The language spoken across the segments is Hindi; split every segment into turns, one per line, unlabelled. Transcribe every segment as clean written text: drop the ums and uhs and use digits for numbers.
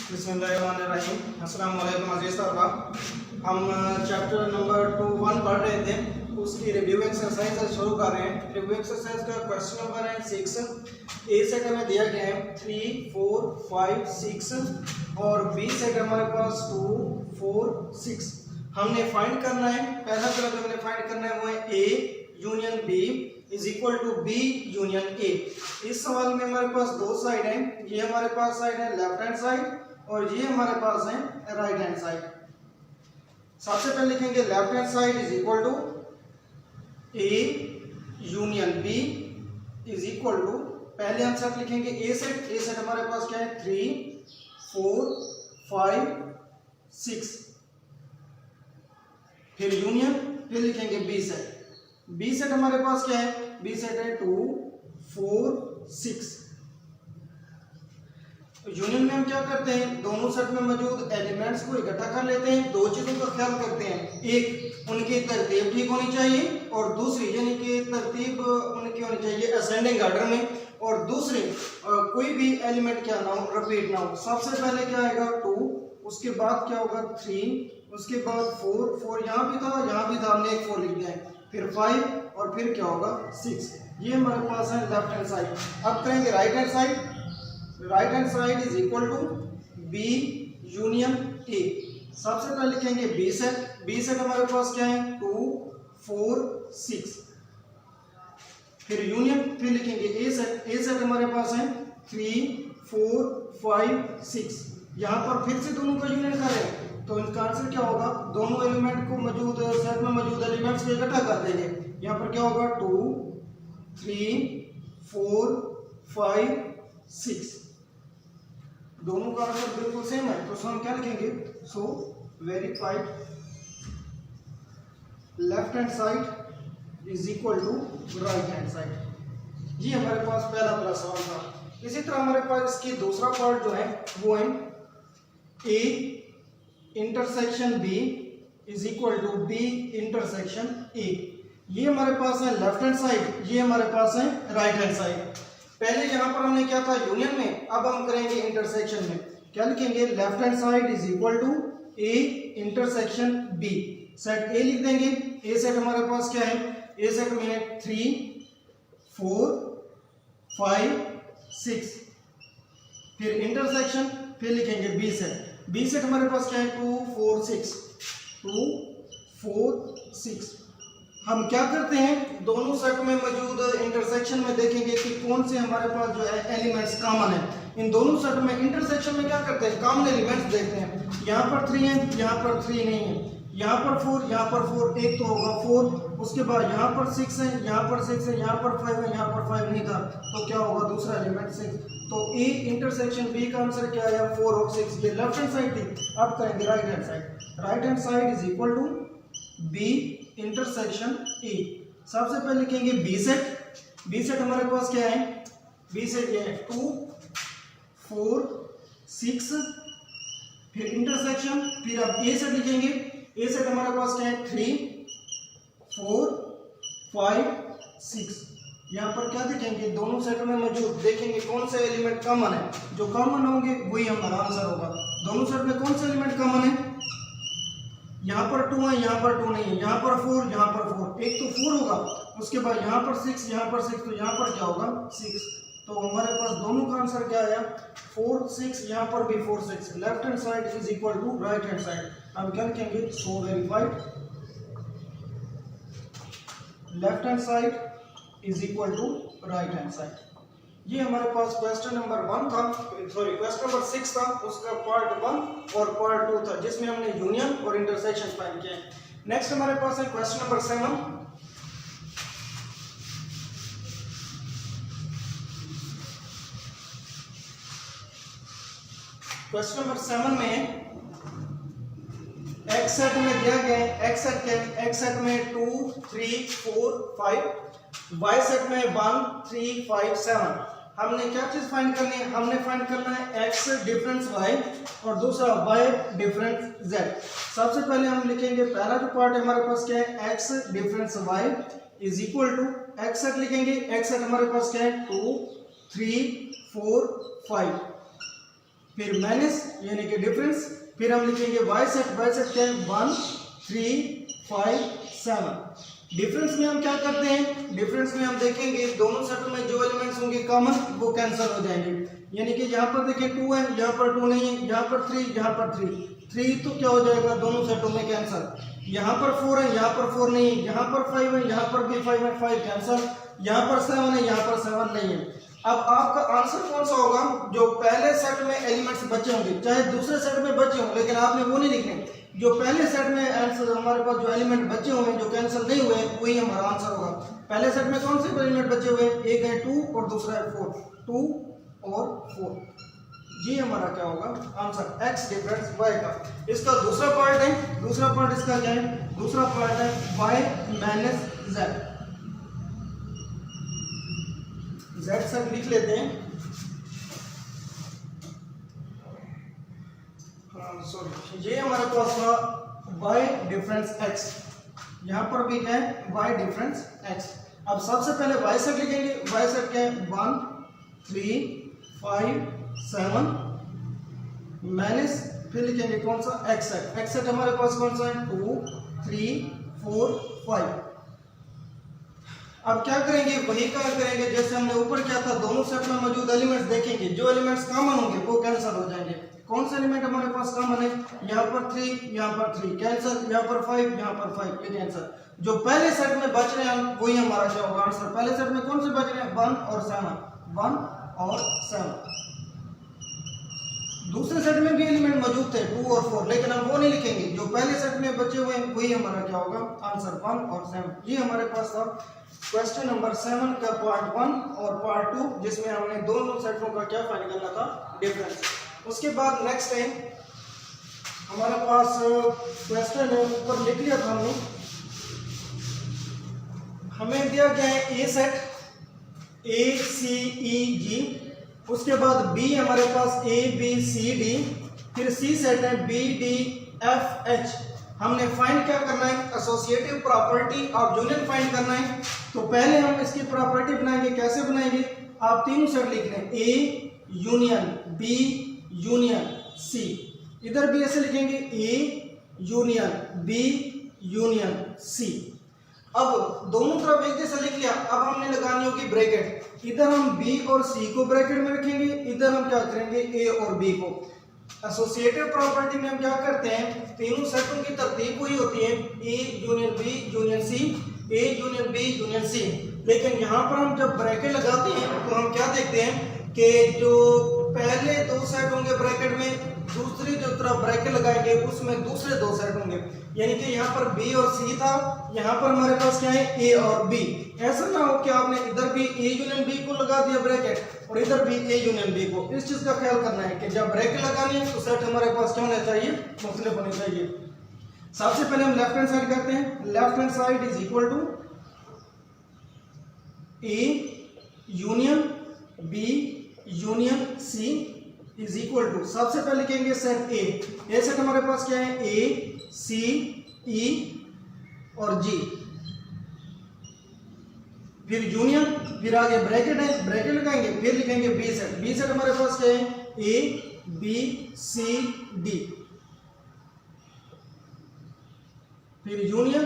बिस्मिल्लाहिर्रहमानिर्रहीम। अस्सलाम वालेकुम अज़ीज़ तलबा। हम चैप्टर नंबर 1 पढ़ रहे थे, उसकी रिव्यू एक्सरसाइज से शुरू कर रहे हैं। रिव्यू एक्सरसाइज का क्वेश्चन नंबर है 6। ए सेट हमें दिया गया है 3, 4, 5, 6 और बी सेट हमारे पास 2, 4, 6। हमने फाइंड करना है, पहला तरफ हमने फाइंड करना है वो है A union B is equal to B union A. इस सवाल में हमारे पास दो साइड हैं, ये हमारे पास साइड है लेफ्ट हैंड साइड और ये हमारे पास है राइट हैंड साइड। सबसे पहले लिखेंगे left hand side is equal to A union B is equal to, पहले हम सेट लिखेंगे ए सेट। ए सेट हमारे पास क्या है 3, 4, 5, 6। फिर यूनियन, फिर लिखेंगे बी सेट। बी सेट हमारे पास क्या है, बी सेट है 2, 4, 6। यूनियन में हम क्या करते हैं, दोनों सेट में मौजूद एलिमेंट्स को इकट्ठा कर लेते हैं। दो चीजों का ख्याल करते हैं, एक उनकी तरतीब ठीक होनी चाहिए और दूसरी यानी कि तरतीब उनकी होनी चाहिए असेंडिंग ऑर्डर में, और दूसरी कोई भी एलिमेंट क्या ना हो, रिपीट ना हो। सबसे पहले क्या आएगा 2, उसके बाद क्या होगा 3, उसके बाद 4 यहाँ भी था, यहाँ भी था, हमने एक 4 लिख दिया है, फिर 5 और फिर क्या होगा 6। ये हमारे पास है लेफ्ट हैंड साइड। अब करेंगे right hand side. Right hand side is equal to B union A. सबसे पहले लिखेंगे बी सेट। बी सेट हमारे पास क्या है 2, 4, 6। फिर यूनियन, फिर लिखेंगे ए सेट। ए सेट हमारे पास है 3, 4, 5, 6। यहाँ पर फिर से दोनों का यूनियन करें तो इनका आंसर क्या होगा, दोनों एलिमेंट को मौजूद सेट में मौजूद एलिमेंट्स को इकट्ठा कर देंगे। यहाँ पर क्या होगा 2, 3, 4, 5, 6। दोनों का आंसर बिल्कुल सेम है, तो हम क्या लिखेंगे, so verified left hand side is equal to right hand side. ये हमारे पास पहला सवाल था। इसी तरह हमारे पास इसकी दूसरा पार्ट जो है वो है A intersection B is equal to B intersection A. ये हमारे पास है लेफ्ट हैंड साइड, ये हमारे पास है राइट हैंड साइड। पहले यहां पर हमने क्या था यूनियन में, अब हम करेंगे इंटरसेक्शन में। क्या लिखेंगे, left hand side is equal to A intersection B. Set A लिख देंगे। ए सेट हमारे पास क्या है, ए सेट में है 3, 4, 5, 6। फिर इंटरसेक्शन, फिर लिखेंगे बी सेट। बी सेट हमारे पास क्या है 2, 4, 6। 2, 4, 6। हम क्या करते हैं, दोनों सेट में मौजूद इंटरसेक्शन में देखेंगे कि कौन से हमारे पास जो है एलिमेंट्स कॉमन है। इन दोनों सेट में इंटरसेक्शन में क्या करते हैं, कॉमन एलिमेंट्स देखते हैं। यहाँ पर 3 है, यहाँ पर 3 नहीं है, यहाँ पर 4, यहाँ पर 4, एक तो होगा 4। उसके बाद यहाँ पर 6 है, यहाँ पर 6 है, यहाँ पर 5 है, यहाँ पर 5 नहीं था, तो क्या होगा दूसरा एलिमेंट 6। तो ए इंटरसेक्शन बी का आंसर क्या आया 4 और 6। ये लेफ्ट हैंड साइड थी। अब करेंगे right hand side. Right hand side is equal to B intersection A. सबसे पहले लिखेंगे बी सेट। बी सेट हमारे पास क्या है, बी सेट ये है 2, 4, 6। फिर इंटरसेक्शन, फिर अब ए सेट लिखेंगे। ए सेट हमारे पास क्या है 3, 4, 5, 6। यहाँ पर क्या देखेंगे, दोनों सेट में मौजूद देखेंगे कौन से एलिमेंट कॉमन है। जो कॉमन होंगे वही हमारा आंसर होगा। दोनों सेट में कौन से एलिमेंट कॉमन है, यहाँ पर 2 है, यहाँ पर 2 नहीं है, यहाँ पर 4, यहाँ पर 4, एक तो 4 होगा। उसके बाद यहाँ पर 6, यहाँ पर 6, तो यहाँ पर क्या होगा 6। तो हमारे पास दोनों का आंसर क्या आया 4, 6। यहाँ पर भी 4, 6। Left hand side is equal to right hand side. हम क्या लिखेंगे, so verified left hand side is equal to right hand side. ये हमारे पास क्वेश्चन नंबर 1 था, सॉरी क्वेश्चन नंबर 6 था, उसका पार्ट 1 और पार्ट 2 था, जिसमें हमने यूनियन और इंटरसेक्शन फाइंड किए। नेक्स्ट हमारे पास है क्वेश्चन नंबर 7। क्वेश्चन नंबर 7 में एक्स सेट में दिया गया है, एक्स सेट में 2, 3, 4, 5, वाई सेट में 1, 3, 5, 7। हमने क्या चीज फाइंड करनी है, हमने फाइंड करना है एक्स डिफरेंस वाई और दूसरा वाई डिफरेंस जेड। सबसे पहले हम लिखेंगे, पहला जो पार्ट है हमारे पास क्या है, X difference Y is equal to X set लिखेंगे। एक्स सेट हमारे पास क्या है 2, 3, 4, 5। फिर माइनस यानी कि डिफरेंस, फिर हम लिखेंगे वाई सेट क्या है 1 3 5 7। डिफरेंस में हम क्या करते हैं, डिफरेंस में हम देखेंगे दोनों सेटों में जो एलिमेंट्स होंगे कॉमन वो कैंसिल हो जाएंगे, यानी कि यहाँ पर देखिए 2 है, यहाँ पर 2 नहीं है, यहाँ पर 3, यहाँ पर 3 तो क्या हो जाएगा दोनों सेटों में कैंसिल। यहाँ पर 4 है, यहाँ पर 4 नहीं है, यहाँ पर 5 है, यहाँ पर भी 5 है, 5 कैंसिल, यहाँ पर 7 है, यहाँ पर 7 नहीं है। अब आपका आंसर कौन सा होगा, जो पहले सेट में एलिमेंट्स बचे होंगे, चाहे दूसरे सेट में बचे हों, लेकिन आपने वो नहीं लिखने, जो पहले सेट में आंसर हमारे पास जो एलिमेंट बचे हुए हैं जो कैंसिल नहीं हुए वही हमारा आंसर होगा। पहले सेट में कौन से एलिमेंट बचे हुए हैं, एक है 2 और दूसरा है 4, 2 और 4, ये हमारा क्या होगा आंसर x डिफरेंस y का। इसका दूसरा पार्ट है, दूसरा पार्ट इसका क्या है, दूसरा पार्ट है y माइनस z। z सब लिख लेते हैं, सॉरी ये हमारे पास था y डिफरेंस x, यहाँ पर भी क्या है y डिफरेंस x। अब सबसे पहले y सेट लिखेंगे, y सेट क्या है 1 3 5 7 माइनस, फिर लिखेंगे कौन सा x सेट, x सेट हमारे पास कौन सा है 2 3 4 5। अब क्या करेंगे, वही काम करेंगे जैसे हमने ऊपर किया था, दोनों सेट में मौजूद एलिमेंट्स देखेंगे, जो एलिमेंट्स कॉमन होंगे वो कैंसिल हो जाएंगे। कौन सा एलिमेंट हमारे पास कॉमन है, यहाँ पर 3, यहाँ पर 3 कैंसिल, यहाँ पर 5, यहाँ पर 5 ये कैंसिल। जो पहले सेट में बच रहे हैं वही हमारा क्या होगा आंसर। पहले सेट में कौन से बच रहे हैं 1 और 7, 1 और 7। दूसरे सेट में भी एलिमेंट मौजूद थे 2 और 4, लेकिन हम वो नहीं लिखेंगे, जो पहले सेट में बचे हुए हैं वही हमारा क्या होगा आंसर 1 और 7। ये हमारे पास था क्वेश्चन नंबर 7 का पार्ट 1 और पार्ट 2, जिसमें हमने दोनों सेटों का क्या फाइंड करना था डिफरेंस। उसके बाद नेक्स्ट है हमारे पास क्वेश्चन है, ऊपर लिख लिया था हमने, हमें दिया गया है ए सेट ACEG, उसके बाद बी हमारे पास ABCD, फिर सी सेट है BDFH। हमने फाइंड क्या करना है, associative property of union find करना है। तो पहले हम इसकी प्रॉपर्टी बनाएंगे, कैसे बनाएंगे, आप तीनों सेट लिख लें, A union B union C, इधर भी ऐसे लिखेंगे A union B union C। अब दोनों तरफ एक जैसा लिख लिया, अब हमने लगानी होगी ब्रैकेट, इधर हम B और C को ब्रैकेट में रखेंगे, इधर हम क्या करेंगे A और B को। एसोसिएटिव प्रॉपर्टी में हम क्या करते हैं, तीनों सेटों की तरतीब वही होती है A union B union C, A union B union C, लेकिन यहाँ पर हम जब ब्रैकेट लगाते हैं तो हम क्या देखते हैं कि जो पहले दो सेट होंगे ब्रैकेट में, दूसरी जो तरफ ब्रैकेट लगाएंगे उसमें दूसरे दो सेट होंगे, यानी कि यहाँ पर B और C था, यहाँ पर हमारे पास क्या है A और B। ऐसा ना हो कि आपने इधर भी A यूनियन B को लगा दिया ब्रैकेट और इधर भी A यूनियन B को। इस चीज का ख्याल करना है कि जब ब्रैकेट लगानी है तो सेट हमारे पास क्या होना चाहिए, मुख्तलिफ होने चाहिए। सबसे पहले हम लेफ्ट हैंड साइड करते हैं, left hand side is equal to A union B union C is equal to, सबसे पहले लिखेंगे सेट ए सेट हमारे पास क्या है A C E और G, फिर यूनियन, फिर आगे ब्रैकेट है, ब्रैकेट लगाएंगे, फिर लिखेंगे बी सेट हमारे पास क्या है A B C D, फिर यूनियन,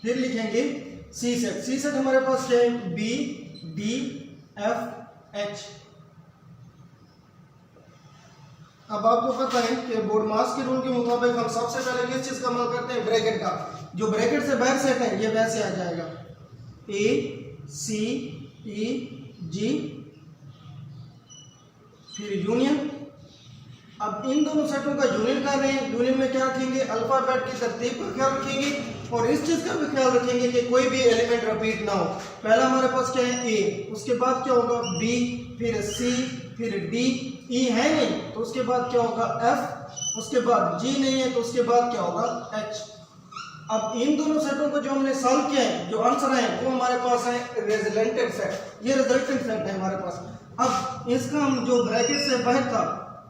फिर लिखेंगे सी सेट हमारे पास क्या है B D F H। अब आपको पता है कि बोर्डमास के रूल के मुताबिक हम सबसे पहले किस चीज का अमल करते हैं, ब्रैकेट का। जो ब्रैकेट से बाहर सेट है ये वैसे आ जाएगा A C E G, फिर यूनियन। अब इन दोनों सेटों का यूनियन कर रहे हैं, यूनियन में क्या रखेंगे, अल्फाबेट की तरतीब का ख्याल रखेंगे और इस चीज का भी ख्याल रखेंगे कि कोई भी एलिमेंट रिपीट ना हो। पहला हमारे पास क्या है A, उसके बाद क्या होगा B, फिर C, फिर D, E है नहीं तो उसके बाद क्या होगा F, उसके बाद G नहीं है तो उसके बाद क्या होगा H। अब इन दोनों सेटों को जो हमने सॉल्व किया है, जो आंसर है वो हमारे पास है रिजल्टेंट सेट, ये रिजल्टेंट सेट है हमारे पास। अब इसका हम जो ब्रैकेट से बाहर था,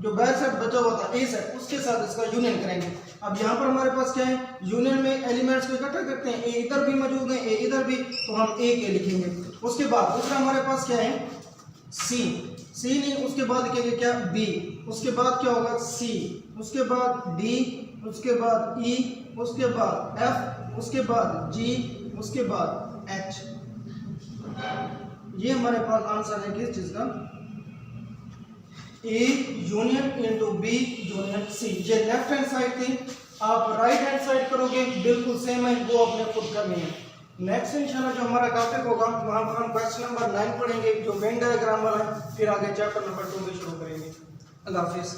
जो बाहर सेट बचा हुआ था A सेट, उसके साथ इसका यूनियन करेंगे। अब यहाँ पर हमारे पास क्या है, यूनियन में एलिमेंट्स को इकट्ठा करते हैं, A इधर भी मौजूद है A इधर भी, तो हम A के लिखेंगे। उसके बाद दूसरा हमारे पास क्या है C सी नहीं, उसके बाद लिखेंगे क्या बी, उसके बाद क्या होगा सी, उसके बाद डी, उसके बाद ई, उसके बाद एफ, उसके बाद जी, उसके बाद एच। ये हमारे पास आंसर है किस चीज का, A union into B union C. ये लेफ्ट हैंड साइड थी, आप राइट हैंड साइड करोगे बिल्कुल सेम है, वो अपने खुद करनी है। नेक्स्ट इंशाल्लाह जो हमारा टॉपिक होगा वहां पर हम क्वेश्चन नंबर 9 पढ़ेंगे जो वेन डायग्राम वाला है, फिर आगे चैप्टर नंबर 2 में शुरू करेंगे। अल्लाह हाफिज।